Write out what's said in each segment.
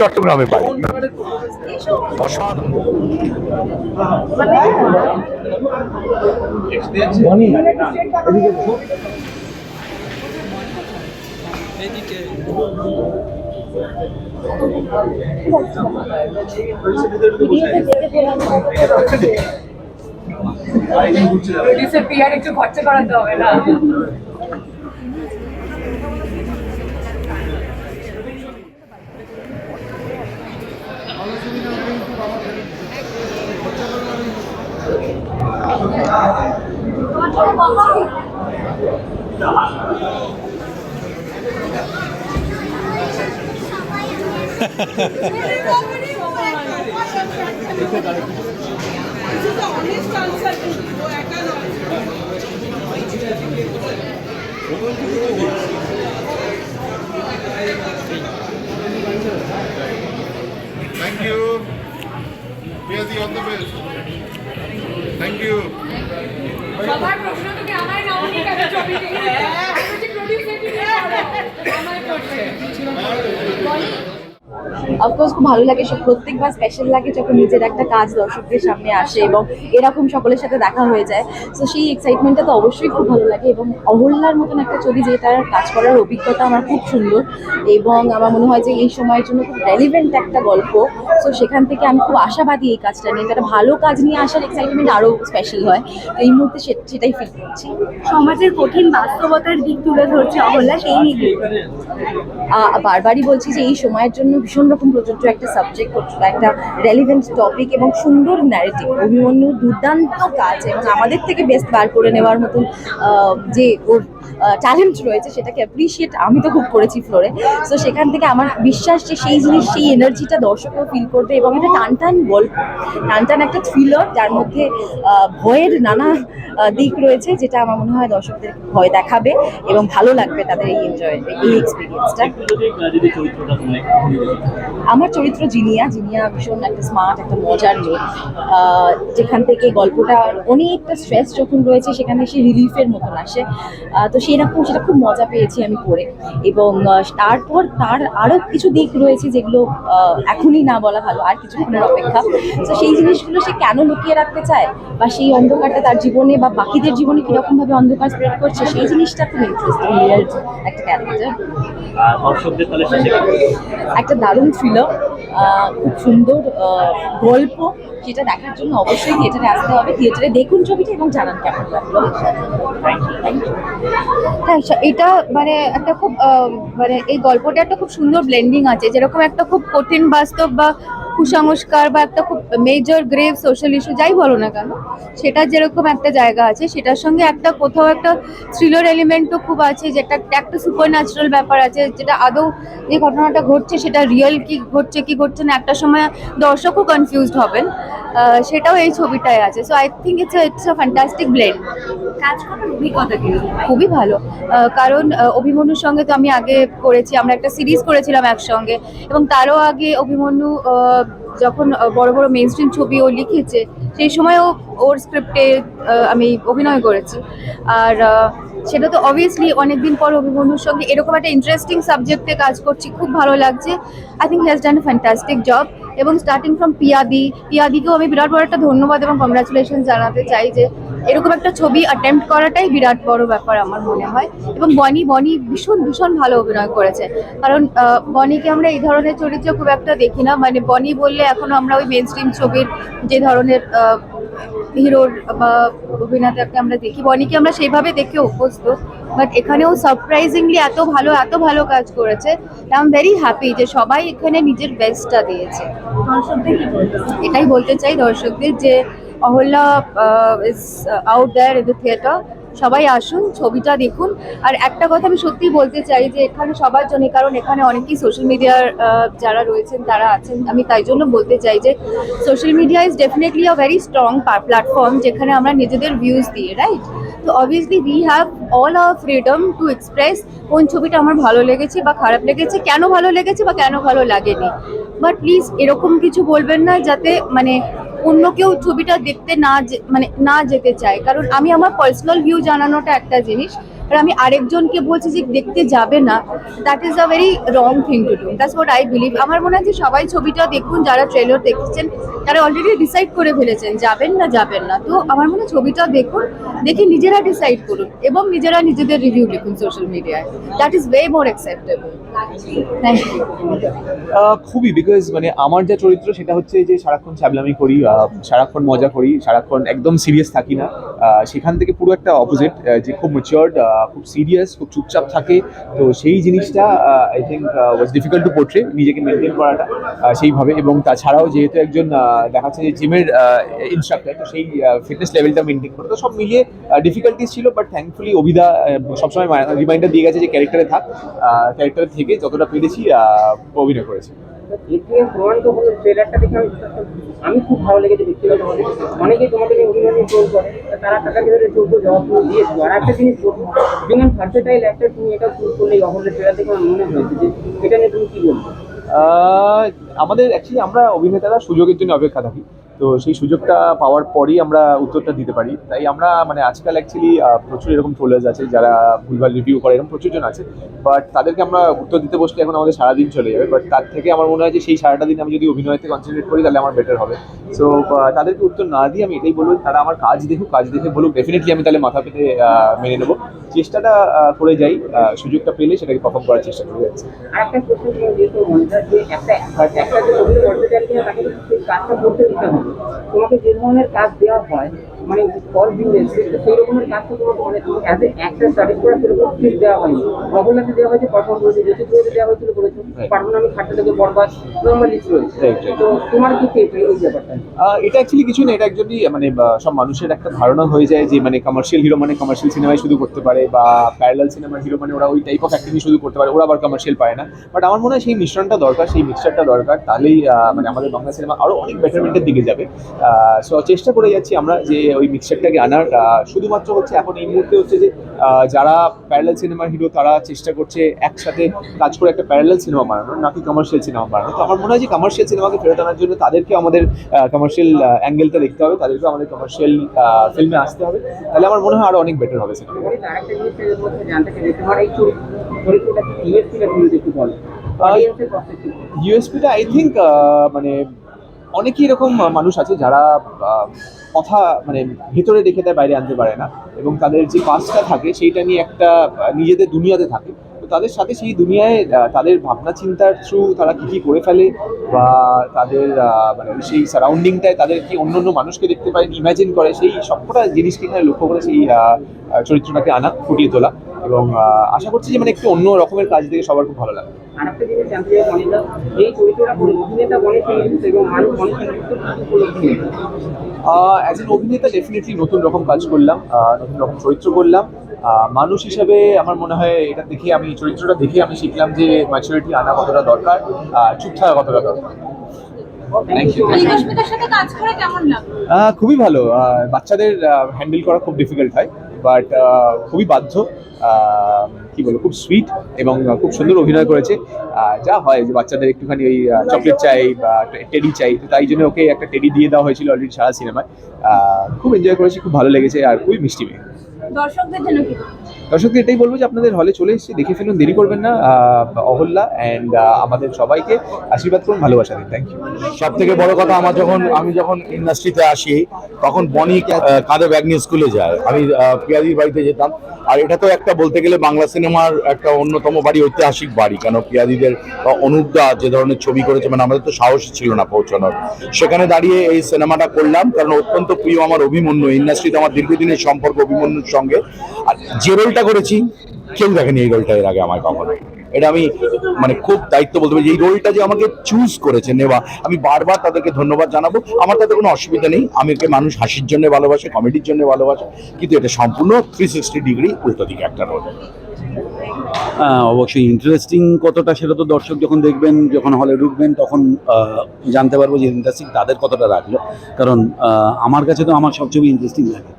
চট্টগ্রামে পাই। অসাধারণ। একটু খরচা করাতে হবে না। Thank you. We are the all the best. Thank you. সবার প্রশ্ন তোকে আমায় নামানি কেন ছবিতে? আমি যে প্রোডিউসার কি আমায় করছে। অফকোর্স খুব ভালো লাগে, সব প্রত্যেকবার স্পেশাল লাগে যখন নিজের একটা কাজ দর্শকদের সামনে আসে এবং এরকম সকলের সাথে দেখা হয়ে যায়। সো সেই এক্সাইটমেন্টটা তো অবশ্যই খুব ভালো লাগে। এবং অহল্যার মতন একটা ছবি যেটার কাজ করার অভিজ্ঞতা আমার খুব সুন্দর এবং আমার মনে হয় যে এই সময়ের জন্য খুব রেলিভেন্ট একটা গল্প। সো সেখান থেকে আমি খুব আশাবাদী এই কাজটা নিয়ে, একটা ভালো কাজ নিয়ে আসার এক্সাইটমেন্ট আরও স্পেশাল হয়। তো এই মুহূর্তে সেটাই ফিল করছি। সমাজের কঠিন বাস্তবতার দিক তুলে ধরছে অহল্যা, সেই নিয়ে বারবারই বলছি যে এই সময়ের জন্য ভীষণ রকম প্রযোজ্য একটা সাবজেক্ট, একটা রেলিভেন্ট টপিক এবং সুন্দর ন্যারেটিভ। অভিমন্যুর দুর্দান্ত কাজ এবং আমাদের থেকে বেস্ট বার করে নেওয়ার মতন যে ওর ট্যালেন্ট রয়েছে সেটাকে অ্যাপ্রিসিয়েট আমি তো খুব করেছি ফ্লোরে। সো সেখান থেকে আমার বিশ্বাস যে সেই জিনিস, সেই এনার্জিটা দর্শকও ফিল করবে এবং একটা টানটান গল্প, টানটান একটা থ্রিলার যার মধ্যে ভয়ের নানা দিক রয়েছে, যেটা আমার মনে হয় দর্শকদের ভয় দেখাবে এবং ভালো লাগবে তাদের এই এক্সপিরিয়েন্সটা। আমার চরিত্র জিনিয়া ভীষণ একটা স্মার্ট, একটা মজার মেয়ে, যেখান থেকে গল্পটা অনেকটা স্ট্রেস যখন রয়েছে সেখানে সে রিলিফের মতন আসে। তো সেটা খুব মজা পেয়েছি আমি পড়ে। এবং তারপর তার আরও কিছু দিক রয়েছে যেগুলো এখনই না বলা ভালো, আর কিছুক্ষণের অপেক্ষা। তো সেই জিনিসগুলো সে কেন লুকিয়ে রাখতে চায় বা সেই অন্ধকারটা তার জীবনে বা বাকিদের জীবনে কীরকমভাবে অন্ধকার স্প্রেড করছে, সেই জিনিসটা খুব ইন্টারেস্টিং একটা ক্যারেক্টার। একটা দারুণ থ্রিলার, খুব সুন্দর গল্প, যেটা দেখার জন্য অবশ্যই থিয়েটারে আসতে হবে। থিয়েটারে দেখুন ছবিটা এবং জানান কেমন লাগলো। হ্যাঁ, এটা মানে একটা খুব মানে এই গল্পটা একটা খুব সুন্দর ব্লেন্ডিং আছে, যেরকম একটা খুব কঠিন বাস্তব বা কুসংস্কার বা একটা খুব মেজর গ্রেভ সোশ্যাল ইস্যু যাই বলো না কেন, সেটা যেরকম একটা জায়গা আছে, সেটার সঙ্গে একটা কোথাও একটা থ্রিলার এলিমেন্টও খুব আছে, যেটা একটা সুপার ন্যাচারাল ব্যাপার আছে, যেটা আদৌ যে ঘটনাটা ঘটছে সেটা রিয়েল কি ঘটছে কি ঘটছে না, একটা সময় দর্শকও কনফিউজড হবেন, সেটাও এই ছবিটায় আছে। So I think it's a fantastic blend. কাজ করার অভিজ্ঞতা কি? খুবই ভালো, কারণ অভিমন্যুর সঙ্গে তো আমি আগে করেছি, আমরা একটা সিরিজ করেছিলাম একসঙ্গে, এবং তারও আগে অভিমন্যু যখন বড় বড় মেইন স্ট্রিম ছবি ও লিখেছে সেই সময়ও ওর স্ক্রিপ্টে আমি অভিনয় করেছি। আর সেটা তো অবভিয়াসলি অনেকদিন পর অভিমন্যুর সঙ্গে এরকম একটা ইন্টারেস্টিং সাবজেক্টে কাজ করছি, খুব ভালো লাগছে। I think he has done a fantastic job. এবং স্টার্টিং ফ্রম পিয়াদিকেও আমি বিরাট বড় একটা ধন্যবাদ এবং কংগ্রাচুলেশন জানাতে চাই, যে এরকম একটা ছবি অ্যাটেম্প্ট করাটাই বিরাট বড় ব্যাপার আমার মনে হয়। এবং বনি ভীষণ ভীষণ ভালো অভিনয় করেছে, কারণ বনিকে আমরা এই ধরনের চরিত্র খুব একটা দেখি না। মানে বনি বললে এখনো আমরা ওই মেইন স্ট্রিম ছবির যে ধরনের হিরোর বা অভিনেতাকে আমরা দেখি, বনিকে আমরা সেইভাবে দেখে অভ্যস্ত। বাট এখানেও সারপ্রাইজিংলি এত ভালো কাজ করেছে। আই এম ভেরি হ্যাপি যে সবাই এখানে নিজের বেস্টটা দিয়েছে। এটাই বলতে চাই দর্শকদের যে Ahalya is out there in the theatre, সবাই আসুন, ছবিটা দেখুন। আর একটা কথা আমি সত্যিই বলতে চাই যে এখানে সবার জন্য, কারণ এখানে অনেকেই সোশ্যাল মিডিয়ার যারা রয়েছেন তারা আছেন, আমি তাই জন্য বলতে চাই যে social media is definitely a very strong platform, যেখানে আমরা নিজেদের ভিউজ দিই, রাইট? তো obviously we have all our freedom to express কোন ছবিটা আমার ভালো লেগেছে বা খারাপ লেগেছে, কেন ভালো লেগেছে বা কেন ভালো লাগেনি। বাট প্লিজ এরকম কিছু বলবেন না যাতে মানে অন্য কেউ ছবিটা দেখতে না যেতে চায়। কারণ আমি আমার পার্সোনাল ভিউ জানানোটা একটা জিনিস, আর আমি আরেকজনকে বলছি যে দেখতে যাবে না, that is a very wrong thing to do. That's what I believe. আমার মনে হয় যে সবাই ছবিটা দেখুন, যারা ট্রেলার দেখেছেন তারা অলরেডি ডিসাইড করে ফেলেছেন যাবেন না। তো আমার মনে হয় ছবিটা দেখুন, দেখে নিজেরা ডিসাইড করুন এবং নিজেরা নিজেদের রিভিউ লিখুন সোশ্যাল মিডিয়ায়। That is way more acceptable. Thank you. খুবই, বিকজ মানে আমার যা চরিত্র সেটা হচ্ছে যে সারাক্ষণ ছ্যাবলামি করি, সারাক্ষণ মজা করি, সারাক্ষণ একদম সিরিয়াস থাকি না। সেখান থেকে পুরো একটা অপোজিট, যে খুব ম্যাচিওর্ড, খুব সিরিয়াস, খুব চুপচাপ থাকে। তো সেই জিনিসটা I think was difficult to portray, নিজেকে মেনটেন করাটা সেইভাবে। এবং তাছাড়াও যেহেতু একজন দেখাচ্ছে যে জিমের ইনস্ট্রাক্টর, তো সেই ফিটনেস লেভেলটা মেনটেন করে, তো সব মিলিয়ে ডিফিকাল্টিস ছিল। বাট থ্যাঙ্কফুলি অভিদা সবসময় রিমাইন্ডার দিয়ে গেছে যে ক্যারেক্টারে থাক, ক্যারেক্টারে থেকে যতটা পেরেছি অভিনয় করেছি। প্রমাণিত হলো ট্রেলারটা দেখে আমি খুব ভালো লেগেছে ব্যক্তিগতভাবে। অনেকেই তোমাকে নিয়ে অভিনয় ট্রোল করে, তারা টাকার ভিতরে যোগ্য জবাব তুমি দিয়েছো। আর একটা জিনিস বলবো, যেমন ভার্সেটাইল একটা তুমি এটা চুজ করলে অহলের ট্রেলার দেখে আমার মনে হয়েছে যে এটা নিয়ে তুমি কি বলবো? আমাদের অ্যাকচুয়ালি আমরা অভিনেতারা সুযোগের জন্য অপেক্ষা থাকি, তো সেই সুযোগটা পাওয়ার পরই আমরা উত্তরটা দিতে পারি। তাই আমরা মানে আজকাল অ্যাকচুয়ালি প্রচুর এরকম ট্রোলার্স আছে যারা ভুলভাল রিভিউ করে, এরকম প্রচুর জন আছে। বাট তাদেরকে আমরা উত্তর দিতে বসলে এখন আমাদের সারাদিন চলে যাবে। বাট তার থেকে আমার মনে হয় যে সেই সারাটা দিন আমি যদি অভিনয়তে কনসেন্ট্রেট করি তাহলে আমার বেটার হবে। সো তাদেরকে উত্তর না দিয়ে আমি এটাই বলবো, তারা আমার কাজ দেখুক, কাজ দেখে বলুক, ডেফিনেটলি আমি তাহলে মাথা পেতে মেনে নেবো। চেষ্টাটা করে যাই, সুযোগটা পেলে সেটাকে পারফর্ম করার চেষ্টা করে যাচ্ছি। আর একটা কোশ্চেন, তুমি যেহেতু মনিটার যে একটা যে অভিনয় ভার্সেটাইল নিয়ে তাকে সেই কাজটা করতে দিতে হবে, তোমাকে যে ধরনের কাজ দেওয়া হয় মানে ফল ভিউরেন্সি, সেই রকমের কাজ তো তোমাকে মানে অ্যাজ এ অ্যাক্টর স্টাডিজ করা সেরকম ফিল দেওয়া হয়নি। অবলাতে দেওয়া হয়েছে, পারফর্ম করেছে, জ্যোতিষে দেওয়া হয়েছিল করেছো, পারফর্ম খাটতে থেকে বরবাদ নর্মাল লিস্ট রয়েছে। তো তোমার কি এই ব্যাপারটা? এটা অ্যাকচুয়ালি কিছু না, এটা একচুয়ালি মানে সব মানুষের একটা ধারণা হয়ে যায় যে মানে কমার্শিয়াল হিরো মানে কমার্শিয়াল সিনেমায় শুধু করতে পারে, বা প্যারালাল সিনেমার হিরো মানে ওরা ওই টাইপ অফ অ্যাক্টিং শুধু করতে পারে, ওরা আবার কমার্শিয়াল পায় না। বাট আমার মনে হয় সেই মিশ্রণটা দরকার, সেই মিক্সচারটা দরকার, তাহলেই মানে আমাদের বাংলা সিনেমা আরও অনেক বেটারমেন্টের দিকে যাবে। সো চেষ্টা করে যাচ্ছি আমরা যে ওই মিক্সচারটাকে আনার। শুধুমাত্র হচ্ছে এখন এই মুহূর্তে হচ্ছে যে যারা প্যারালাল সিনেমার হিরো তারা চেষ্টা করছে একসাথে কাজ করে একটা প্যারালাল সিনেমা বানানোর, নাকি কমার্শিয়াল সিনেমা বানানো। তো আমার মনে হয় যে কমার্শিয়াল সিনেমাকে ফেরত আনার জন্য তাদেরকে আমাদের কমার্শিয়াল অ্যাঙ্গেলটা দেখতে হবে, তাদেরকে আমাদের কমার্শিয়াল ফিল্মে আসতে হবে, তাহলে আমার মনে হয় আরও অনেক বেটার হবে সিনেমা। আরেকটা জিনিস জানতে চাই, তোমার এই চরিত্রটা কি ইউএসপিটা তুমি একটু বলো, অডিয়েন্সের পার্সপেক্টিভ। ইউএসপিটা আই থিঙ্ক মানে অনেকই এরকম মানুষ আছে যারা কথা মানে ভেতরে রেখে দেয়, বাইরে আনতে পারে না, এবং তাদের যে কাজটা থাকে সেইটা নিয়ে একটা নিজেদের দুনিয়াতে থাকে। তো তাদের সাথে সেই দুনিয়ায় তাদের ভাবনা চিন্তার থ্রু তারা কী কী করে ফেলে, বা তাদের মানে সেই সারাউন্ডিংটায় তাদের কি অন্য অন্য মানুষকে দেখতে পায়, ইমাজিন করে, সেই সবকটা জিনিসকে এখানে লক্ষ্য করে সেই চরিত্রটাকে আনা, ফুটিয়ে তোলা। এবং আশা করছি যে মানে একটু অন্য রকমের কাজ দেখে সবার খুব ভালো লাগে। আরেকটা জিনিস জানতে চাই, অনিতা, এই চরিত্রটা অভিনেতা বনে সংযুক্ত এবং মানুষ বনে সংযুক্ত উপলব্ধি। অ্যাজ এন অভিনেতা ডেফিনেটলি নতুন রকম কাজ করলাম, নতুন রকম চরিত্র করলাম। মানুষ হিসাবে আমার মনে হয় এটা দেখে, আমি চরিত্রটা দেখে আমি শিখলাম যে ম্যাচুরিটি আনা কতটা দরকার, চুপ থাকা কতটা দরকার। Thank you. পরিবেশমিতার সাথে কাজ করে কেমন লাগলো? খুবই ভালো। বাচ্চাদের হ্যান্ডেল করা খুব ডিফিকাল্ট হয়, বাট খুবই বাধ্য। কি বলবো, খুব সুইট এবং খুব সুন্দর অভিনয় করেছে। যা হয় যে বাচ্চাদের একটুখানি ওই চকলেট চাই বা টেডি চাই, তো তাই জন্য ওকে একটা টেডি দিয়ে দেওয়া হয়েছিল অলরেডি সারা সিনেমায়। খুব এনজয় করেছি, খুব ভালো লেগেছে, আর খুবই মিষ্টি মেয়ে। দর্শকদের জন্য কি? দর্শকদের এটাই বলবো যে আপনাদের হলে চলে এসেছি, দেখে ফেলুন, দেরি করবেন না। অহল্যা অ্যান্ড আমাদের সবাইকে আশীর্বাদ করুন, ভালোবাসা দিন। Thank you. সব থেকে বড় কথা, আমি যখন ইন্ডাস্ট্রিতে আসি তখন বনি কাঁধে ব্যাগ নিয়ে স্কুলে যায়, আমি পিয়াদির বাড়িতে যেতাম। আর এটা তো একটা বলতে গেলে বাংলা সিনেমার একটা অন্যতম বাড়ি, ঐতিহাসিক বাড়ি, কেন পিয়াদিদের অনুপদা যে ধরনের ছবি করেছে, মানে আমাদের তো সাহসী ছিল না পৌঁছানোর। সেখানে দাঁড়িয়ে এই সিনেমাটা করলাম, কারণ অত্যন্ত প্রিয় আমার অভিমন্যু, ইন্ডাস্ট্রিতে আমার দীর্ঘদিনের সম্পর্ক অভিমন্যুর সঙ্গে। আর যে রোলটা করেছি কেউ দেখেনি এই রোলটা এর আগে আমার কখনো। এটা আমি মানে খুব দায়িত্ব বলতে পারি, এই রোলটা যে আমাকে চুজ করেছে নেওয়া, আমি বারবার তাদেরকে ধন্যবাদ জানাবো। আমার তাতে কোনো অসুবিধা নেই, আমাকে মানুষ হাসির জন্য ভালোবাসে, কমেডির জন্য ভালোবাসে, কিন্তু এটা সম্পূর্ণ 360 ডিগ্রি উল্টো দিকে একটা রোল। অবশ্যই ইন্টারেস্টিং কতটা সেটা তো দর্শক যখন দেখবেন, যখন হলে ঢুকবেন, তখন জানতে পারবো যে ইন্টারেস্টিং তাদের কতটা রাখলো। কারণ আমার কাছে তো আমার সব ছবি ইন্টারেস্টিং লাগে,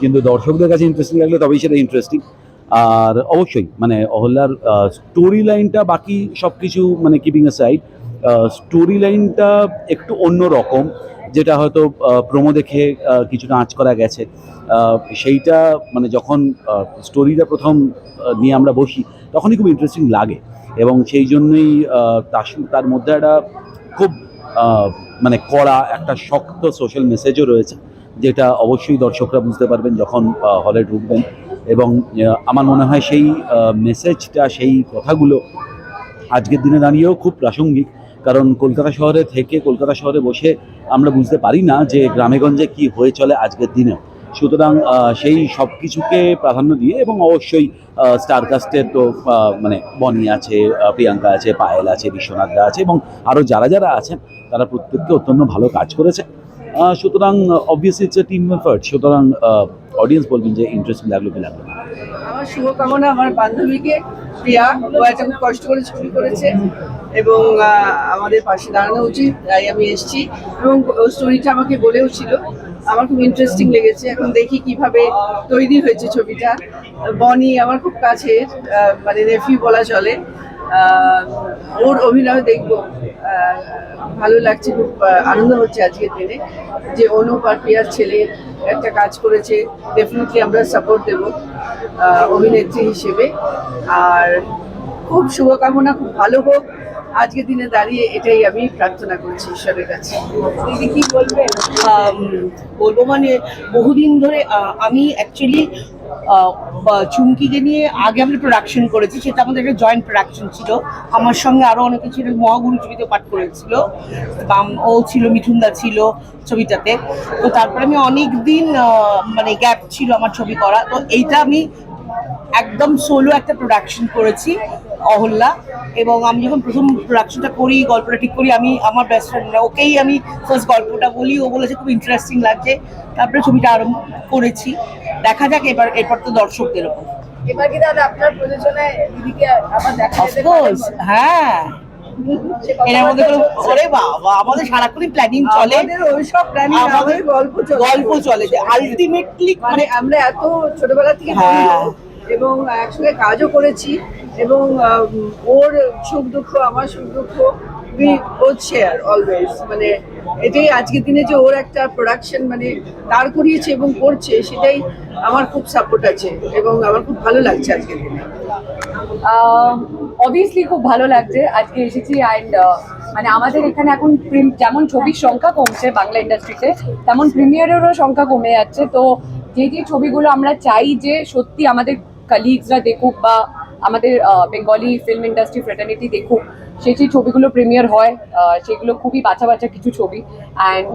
কিন্তু দর্শকদের কাছে ইন্টারেস্টিং লাগলে তবেই সেটা ইন্টারেস্টিং। আর অবশ্যই মানে অহল্যার স্টোরি লাইনটা বাকি সব কিছু মানে কিপিং এ সাইড, স্টোরি লাইনটা একটু অন্য রকম, যেটা হয়তো প্রোমো দেখে কিছুটা আঁচ করা গেছে, সেইটা মানে যখন স্টোরিটা প্রথম নিয়ে আমরা বসি তখনই খুব ইন্টারেস্টিং লাগে, এবং সেই জন্যই তার মধ্যে একটা খুব মানে কড়া একটা শক্ত সোশ্যাল মেসেজও রয়েছে, যেটা অবশ্যই দর্শকরা বুঝতে পারবেন যখন হলে ঢুকবেন। এবং আমার মনে হয় সেই মেসেজটা, সেই কথাগুলো আজকের দিনে দাঁড়িয়েও খুব প্রাসঙ্গিক, কারণ কলকাতা শহরে থেকে কলকাতা শহরে বসে আমরা বুঝতে পারি না যে গ্রামেগঞ্জে কি হয়ে চলে আজকের দিনেও। সুতরাং সেই সব কিছুকে প্রাধান্য দিয়ে, এবং অবশ্যই স্টার কাস্টের তো মানে বনি আছে, প্রিয়াঙ্কা আছে, পায়েল আছে, বিশ্বনাথ দা আছে, এবং আরও যারা যারা আছেন তারা প্রত্যেককে অত্যন্ত ভালো কাজ করেছে। সুতরাং obviously it's a team effort, সুতরাং অডিয়েন্স বলবেন যে ইন্টারেস্টিং লাগলো কি লাগলো না। আমার শুভকামনা আমার বান্ধবীকে, প্রিয়া, ও একটা খুব কষ্ট করে ছবি করেছে এবং আমাদের পাশে দাঁড়ানো উচিত, তাই আমি এসেছি। এবং ও স্টোরিটা আমাকে বলেও ছিল, আমার খুব ইন্টারেস্টিং লেগেছে। এখন দেখি কিভাবে তৈরি হয়েছে ছবিটা। বনি আমার খুব কাছের, মানে নেফিউ বলা চলে। ওর অভিনয় দেখবো, ভালো লাগছে, খুব আনন্দ হচ্ছে আজকের দিনে যে অনুপ আর প্রিয়ার ছেলে একটা কাজ করেছে। ডেফিনেটলি আমরা সাপোর্ট দেব অভিনেত্রী হিসেবে। আর খুব শুভকামনা, খুব ভালো হোক আজকের দিনে দাঁড়িয়ে, এটাই আমি প্রার্থনা করছি ঈশ্বরের কাছে। দিদি কি বলবেন? বলবো মানে বহুদিন ধরে আমি অ্যাকচুয়ালি চুমকিকে নিয়ে আগে আমরা প্রোডাকশন করেছি, সেটা আমাদের একটা জয়েন্ট প্রোডাকশন ছিল। আমার সঙ্গে আরও অনেকে ছিল, মহাগুরু ছবিতে পাঠ করেছিল, ও ছিল, মিঠুনদা ছিল ছবিটাতে। তো তারপরে আমি অনেক দিন মানে গ্যাপ ছিল আমার ছবি করা, তো এইটা আমি একদম সোলো একটা প্রোডাকশন করেছি অহল্যা। এবং আমি যখন প্রথম প্রোডাকশনটা করি, গল্পটা ঠিক করি, আমি আমার বেস্ট ফ্রেন্ড ওকেই আমি ফার্স্ট গল্পটা বলি, ও বলেছে খুব ইন্টারেস্টিং লাগছে, তারপরে ছবিটা আরম্ভ করেছি। দেখা যাক এরপর তো দর্শকদের ওপর। এবার কি দাদা আপনার প্রযোজনায় দিদিকে আবার দেখা যেতে পারে? অফকোর্স, হ্যাঁ। এর মধ্যে ওরে বাবা, আমাদের সারাক্ষণই প্ল্যানিং চলে, আমাদের ওইসব প্ল্যানিং, আমাদের গল্প চলে যে আলটিমেটলি মানে আমরা এত ছোটবেলা থেকে হ্যাঁ। এবং একসঙ্গে কাজও করেছি, এবং ওর সুখ দুঃখ, আমার সুখ দুঃখ উই বোথ শেয়ার অলওয়েজ। মানে এটাই আজকের দিনে যে ওর একটা প্রোডাকশন মানে দাঁড় করিয়েছে এবং করছে, সেটাই আমার খুব সাপোর্ট আছে এবং আমার খুব ভালো লাগছে আজকের দিনে। অবভিয়াসলি খুব ভালো লাগছে আজকে এসেছি। অ্যান্ড মানে আমাদের এখানে এখন যেমন ছবির সংখ্যা কমছে বাংলা ইন্ডাস্ট্রিতে, তেমন প্রিমিয়ারেরও সংখ্যা কমে যাচ্ছে। তো যে ছবিগুলো আমরা চাই যে সত্যি আমাদের কালিগসরা দেখুক বা আমাদের বেঙ্গলি ফিল্ম ইন্ডাস্ট্রি ফ্রেটার্নিটি দেখুক, সেই ছবিগুলো প্রিমিয়ার হয়, সেগুলো খুবই বাছা বাছা কিছু ছবি। অ্যান্ড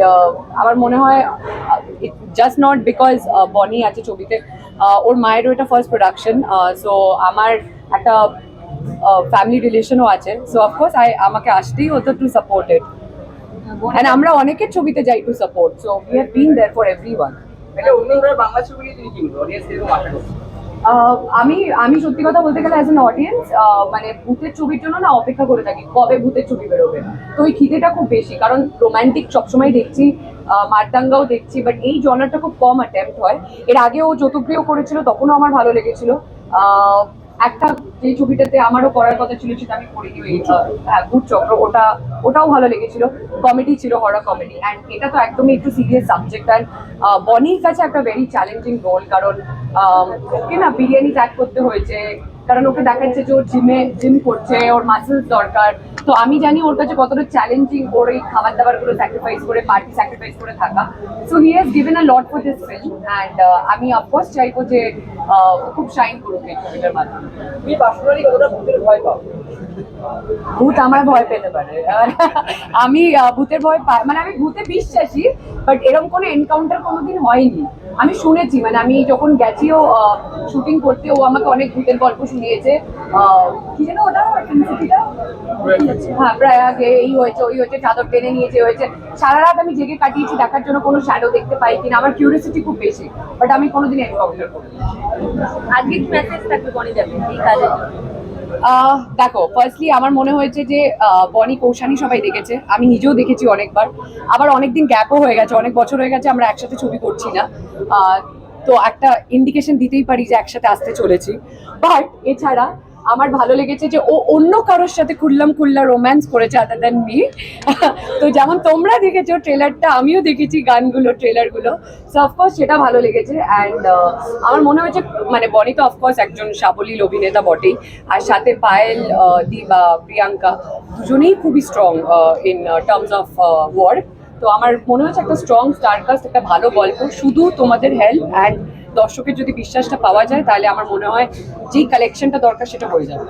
আমার মনে হয় জাস্ট নট বিকজ বনি আছে ছবিতে, ওর মায়েরও এটা ফার্স্ট প্রোডাকশন, সো আমার একটা ফ্যামিলি রিলেশনও আছে। সো অফকোর্স আমাকে আসতেই হতো টু সাপোর্ট ইট, অ্যান্ড আমরা অনেকের ছবিতে যাই to support, so we have been there for everyone. Bangla ছবি নিয়ে তুমি কি বলবো? অডিয়েন্স এরকম আশা করছে। আমি সত্যি কথা বলতে গেলে অ্যাজ অ্যান অডিয়েন্স মানে ভূতের ছবির জন্য না অপেক্ষা করে থাকি কবে ভূতের ছবি বেরোবে। তো ওই খিদেটা খুব বেশি, কারণ রোম্যান্টিক সবসময় দেখছি, মারদাঙ্গাও দেখছি, বাট এই জনারটা খুব কম অ্যাটেম্প্ট হয়। এর আগেও যতপ্রিয় করেছিল তখনও আমার ভালো লেগেছিল। একটা যে ছবিটাতে আমারও করার কথা ছিল সেটা আমি করিনি, ওই ভূত চক্র, ওটাও ভালো লেগেছিল। কমেডি ছিল, হরর কমেডি, অ্যান্ড এটা তো একদমই একটু সিরিয়াস সাবজেক্ট। অ্যান্ড বনির কাছে একটা ভেরি চ্যালেঞ্জিং রোল, কারণ ওকে না বিরিয়ানি ত্যাগ করতে হয়েছে, কারণ ওকে দেখাচ্ছে যে ওর জিম করছে, ওর মাসেলস দরকার। তো আমি জানি ওর কাছে কতটা চ্যালেঞ্জিং ওর এই খাবার দাবারগুলো স্যাক্রিফাইস করে, পার্টি স্যাক্রিফাইস করে থাকা। So he has given a lot for this film, and আমি অফকোর্স চাইবো যে খুব শাইন করুক এই ছবিটার মাধ্যমে। তুমি পার্সোনালি কতটা ভূতের ভয় পাও? ভূত আমার ভয় পেতে পারে, আমি ভূতের ভয় পাই, মানে আমি ভূতে বিশ্বাসী, বাট এরকম কোনো এনকাউন্টার কোনোদিন হয়নি। আমি শুনেছি, মানে আমি যখন গেছিও শুটিং করতে, ও আমাকে অনেক ভূতের গল্প শুনিয়েছে। কি যেন ওটা হ্যাঁ, প্রয়াগে এই হয়েছে, ওই হয়েছে, চাদর টেনে নিয়েছে, হয়েছে। সারা রাত আমি জেগে কাটিয়েছি দেখার জন্য কোনো শ্যাডো দেখতে পাই কিনা। আমার কিউরিয়াসিটি খুব বেশি, বাট আমি কোনোদিন এনকাউন্টার করিনি। আজকে কি মেসেজ থাকবে বনি যাবে এই কাজে? দেখো, ফার্স্টলি আমার মনে হয়েছে যে বনি কৌশানী সবাই দেখেছে, আমি নিজেও দেখেছি অনেকবার, আবার অনেকদিন গ্যাপও হয়ে গেছে, অনেক বছর হয়ে গেছে আমরা একসাথে ছবি করছি না। তো একটা ইন্ডিকেশন দিতেই পারি যে একসাথে আসতে চলেছি। বাট এছাড়া আমার ভালো লেগেছে যে ও অন্য কারোর সাথে খুল্লা রোম্যান্স করেছে আদার দ্যান মি। তো যেমন তোমরা দেখেছো ট্রেলারটা, আমিও দেখেছি গানগুলো, ট্রেলারগুলো, সো অফকোর্স সেটা ভালো লেগেছে। অ্যান্ড আমার মনে হয়েছে মানে বনি তো অফকোর্স একজন সাবলীল অভিনেতা বটেই, আর সাথে পায়েল, দিবা, প্রিয়াঙ্কা দুজনেই খুবই strong in terms of work. তো আমার মনে হচ্ছে একটা স্ট্রং স্টারকাস্ট, একটা ভালো গল্প, শুধু তোমাদের হেল্প অ্যান্ড দর্শকের যদি বিশ্বাসটা পাওয়া যায় তাহলে আমার মনে হয় যেই কালেকশনটা দরকার সেটা হয়ে যাবে।